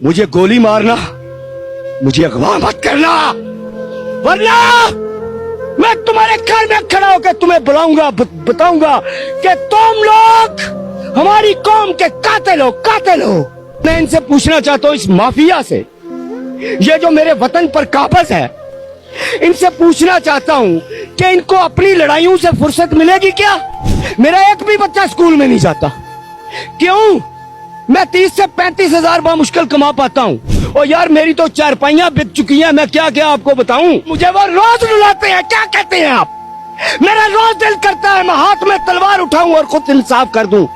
मुझे गोली मारना, मुझे अगवा मत करना, वरना मैं तुम्हारे घर में खड़ा होकर तुम्हें बुलाऊंगा, बताऊंगा कि तुम लोग हमारी कौम के कातिल हो। मैं इनसे पूछना चाहता हूँ, इस माफिया से, ये जो मेरे वतन पर काबज है, इनसे पूछना चाहता हूँ कि इनको अपनी लड़ाइयों से फुर्सत मिलेगी क्या? मेरा एक भी बच्चा स्कूल में नहीं जाता। क्यों? मैं 30 से 35 हजार बामुश्किल कमा पाता हूँ, और यार मेरी तो चारपाइयां बिक चुकी हैं। मैं क्या क्या आपको बताऊं? मुझे वो रोज रुलाते हैं, क्या कहते हैं आप? मेरा रोज दिल करता है मैं हाथ में तलवार उठाऊं और खुद इंसाफ कर दूं,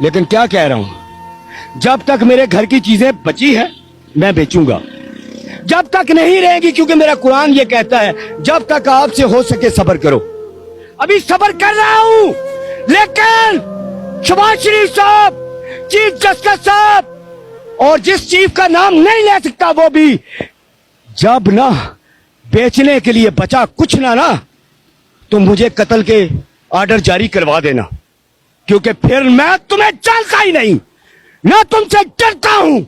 लेकिन क्या कह रहा हूं, जब तक मेरे घर की चीजें बची है मैं बेचूंगा, जब तक नहीं रहेगी, क्योंकि मेरा कुरान ये कहता है जब तक आपसे हो सके सब्र करो। अभी सब्र कर रहा हूं, लेकिन शहबाज शरीफ साहब, चीफ जस्टिस साहब, और जिस चीफ का नाम नहीं ले सकता वो भी, जब ना बेचने के लिए बचा कुछ ना तो मुझे कत्ल के ऑर्डर जारी करवा देना, क्योंकि फिर मैं तुम्हें जानता ही नहीं, ना तुमसे डरता हूं।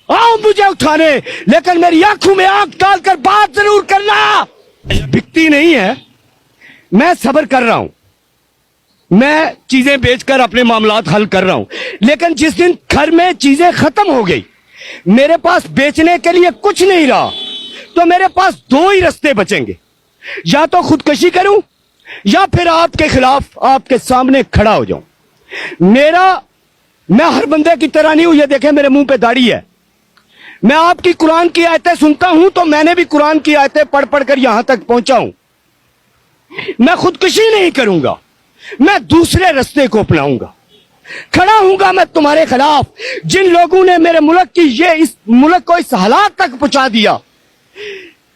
आओ मुझे उठाने, लेकिन मेरी आंखों में आंख डालकर बात जरूर करना। बिकती नहीं है, मैं सब्र कर रहा हूं, मैं चीजें बेचकर अपने मामलात हल कर रहा हूं, लेकिन जिस दिन घर में चीजें खत्म हो गई, मेरे पास बेचने के लिए कुछ नहीं रहा, तो मेरे पास दो ही रास्ते बचेंगे, या तो खुदकुशी करूं या फिर आपके खिलाफ आपके सामने खड़ा हो जाऊं। मैं हर बंदे की तरह नहीं हूं, ये देखें मेरे मुंह पे दाढ़ी है। मैं आपकी कुरान की आयतें सुनता हूं, तो मैंने भी कुरान की आयतें पढ़ पढ़ कर यहां तक पहुंचा हूं। मैं खुदकुशी नहीं करूंगा, मैं दूसरे रास्ते को अपनाऊंगा। खड़ा हूंगा मैं तुम्हारे खिलाफ, जिन लोगों ने मेरे मुल्क की इस मुल्क को इस हालात तक पहुंचा दिया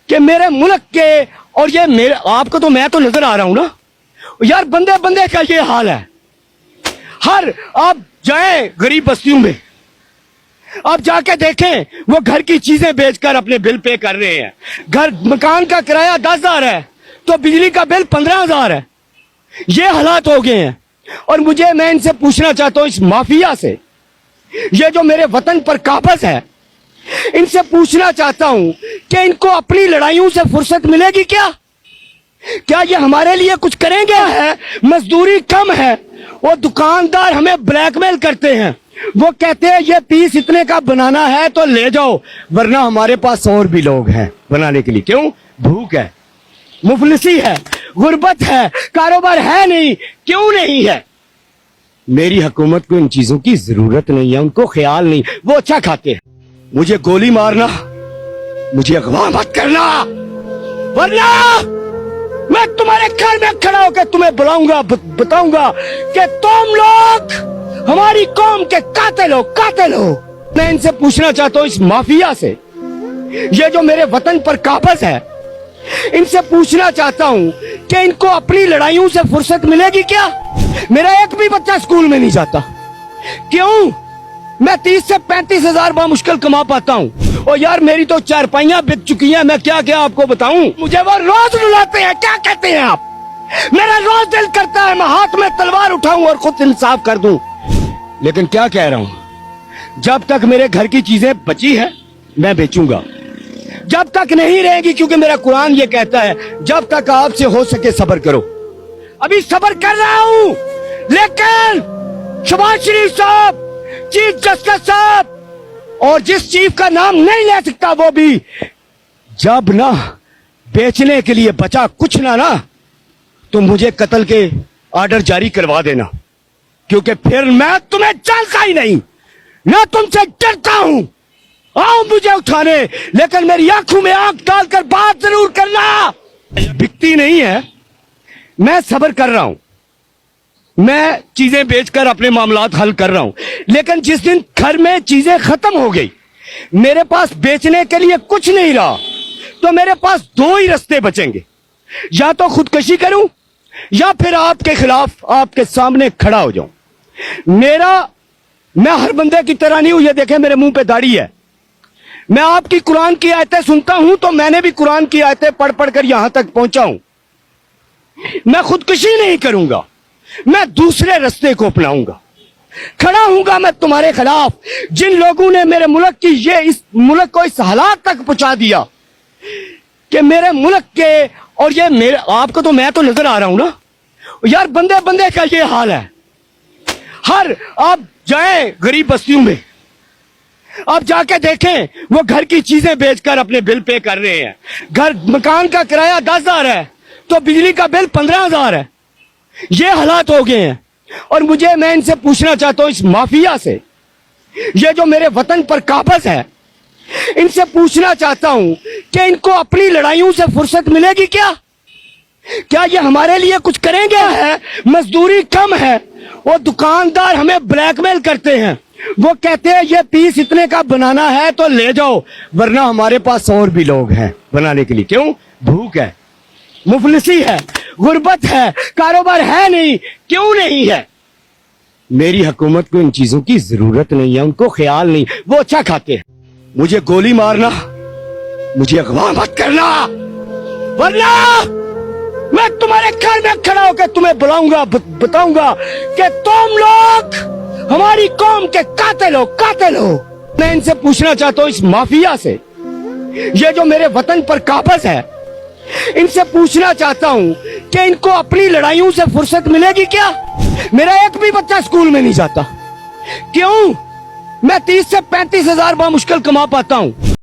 कि मेरे मुल्क के, और ये मेरे आपको तो मैं तो नजर आ रहा हूं ना यार, बंदे बंदे का ये हाल है। आप जाएं गरीब बस्तियों में, आप जाके देखें, वो घर की चीजें बेचकर अपने बिल पे कर रहे हैं। मकान का किराया 10,000 है तो बिजली का बिल 15,000 है। ये हालात हो गए हैं, और मैं इनसे पूछना चाहता हूं, इस माफिया से, ये जो मेरे वतन पर काबज है, इनसे पूछना चाहता हूं कि इनको अपनी लड़ाइयों से फुर्सत मिलेगी क्या? क्या ये हमारे लिए कुछ करेंगे? है मजदूरी कम है, वो दुकानदार हमें ब्लैकमेल करते हैं, वो कहते हैं ये पीस इतने का बनाना है तो ले जाओ, वरना हमारे पास और भी लोग हैं बनाने के लिए। क्यों? भूख है, मुफलिसी है, गुर्बत है, कारोबार है नहीं। क्यों नहीं है? मेरी हुकूमत को इन चीजों की जरूरत नहीं है, उनको ख्याल नहीं, वो अच्छा खाते हैं। मुझे गोली मारना, मुझे अगवा मत करना, वरना मैं तुम्हारे घर में खड़ा होकर तुम्हें बुलाऊंगा, बताऊंगा कि तुम लोग हमारी कौम के कातिल हो। मैं इनसे पूछना चाहता हूं, इस माफिया से, ये जो मेरे वतन पर काबज है, इनसे पूछना चाहता हूं कि इनको अपनी लड़ाइयों से फुर्सत मिलेगी क्या? मेरा एक भी बच्चा स्कूल में नहीं जाता। क्यों? मैं 30 से 35 हजार बामुश्किल कमा पाता हूं, और यार मेरी तो चारपाइयां बिक चुकी हैं। मैं क्या क्या आपको बताऊं? मुझे वो रोज रुलाते हैं, क्या कहते हैं आप? मेरा रोज दिल करता है मैं हाथ में तलवार उठाऊं और खुद इंसाफ कर दूं, लेकिन क्या कह रहा हूं, जब तक मेरे घर की चीजें बची है मैं बेचूंगा, जब तक नहीं रहेगी, क्योंकि मेरा कुरान ये कहता है जब तक आपसे हो सके सब्र करो। अभी सब्र कर रहा हूं, लेकिन शहबाज शरीफ साहब, चीफ जस्टिस साहब, और जिस चीफ का नाम नहीं ले सकता वो भी, जब ना बेचने के लिए बचा कुछ ना तो मुझे कत्ल के ऑर्डर जारी करवा देना, क्योंकि फिर मैं तुम्हें जानता ही नहीं, ना तुमसे डरता हूं। आओ मुझे उठाने, लेकिन मेरी आंखों में आंख डालकर बात जरूर करना। बिकती नहीं है, मैं सब्र कर रहा हूं, मैं चीजें बेचकर अपने मामलात हल कर रहा हूं, लेकिन जिस दिन घर में चीजें खत्म हो गई, मेरे पास बेचने के लिए कुछ नहीं रहा, तो मेरे पास दो ही रास्ते बचेंगे, या तो खुदकुशी करूं या फिर आपके खिलाफ आपके सामने खड़ा हो जाऊं। मैं हर बंदे की तरह नहीं हूं, ये देखें मेरे मुंह पे दाढ़ी है। मैं आपकी कुरान की आयतें सुनता हूं, तो मैंने भी कुरान की आयतें पढ़ पढ़ कर यहां तक पहुंचा हूं। मैं खुदकुशी नहीं करूंगा, मैं दूसरे रास्ते को अपनाऊंगा। کھڑا ہوں گا میں تمہارے خلاف جن لوگوں نے میرے ملک کی اس ملک کو اس حالات تک پہنچا دیا کہ میرے ملک کے اور یہ میرے آپ کو تو میں تو نظر آ رہا ہوں نا یار, بندے بندے کا یہ حال ہے. آپ جائیں غریب بستیوں میں, آپ جا کے دیکھیں وہ گھر کی چیزیں بیچ کر اپنے بل پے کر رہے ہیں. مکان کا کرایہ 10,000 ہے تو بجلی کا بل 15,000 ہے. یہ حالات ہو گئے ہیں. اور میں ان سے پوچھنا چاہتا ہوں, اس مافیا سے, یہ جو میرے وطن پر قابض ہے, ان سے پوچھنا چاہتا ہوں کہ ان کو اپنی لڑائیوں سے فرصت ملے گی کیا یہ ہمارے لیے کچھ کریں گے؟ مزدوری کم ہے, وہ دکاندار ہمیں بلیک میل کرتے ہیں, وہ کہتے ہیں یہ پیس اتنے کا بنانا ہے تو لے جاؤ, ورنہ ہمارے پاس اور بھی لوگ ہیں بنانے کے لیے. کیوں؟ بھوک ہے, مفلسی ہے, غربت ہے, کاروبار ہے نہیں. کیوں نہیں ہے؟ میری حکومت کو ان چیزوں کی ضرورت نہیں ہے, ان کو خیال نہیں, وہ اچھا کھاتے ہیں. مجھے گولی مارنا, مجھے اغوا مت کرنا, ورنہ میں تمہارے گھر میں کھڑا ہو کے تمہیں بلاؤں گا, بتاؤں گا کہ تم لوگ ہماری قوم کے قاتل ہو. میں ان سے پوچھنا چاہتا ہوں, اس مافیا سے, یہ جو میرے وطن پر قابض ہے, ان سے پوچھنا چاہتا ہوں کہ ان کو اپنی لڑائیوں سے فرصت ملے گی کیا؟ میرا ایک بھی بچہ اسکول میں نہیں جاتا. کیوں؟ میں 30 سے 35 ہزار بامشکل کما پاتا ہوں.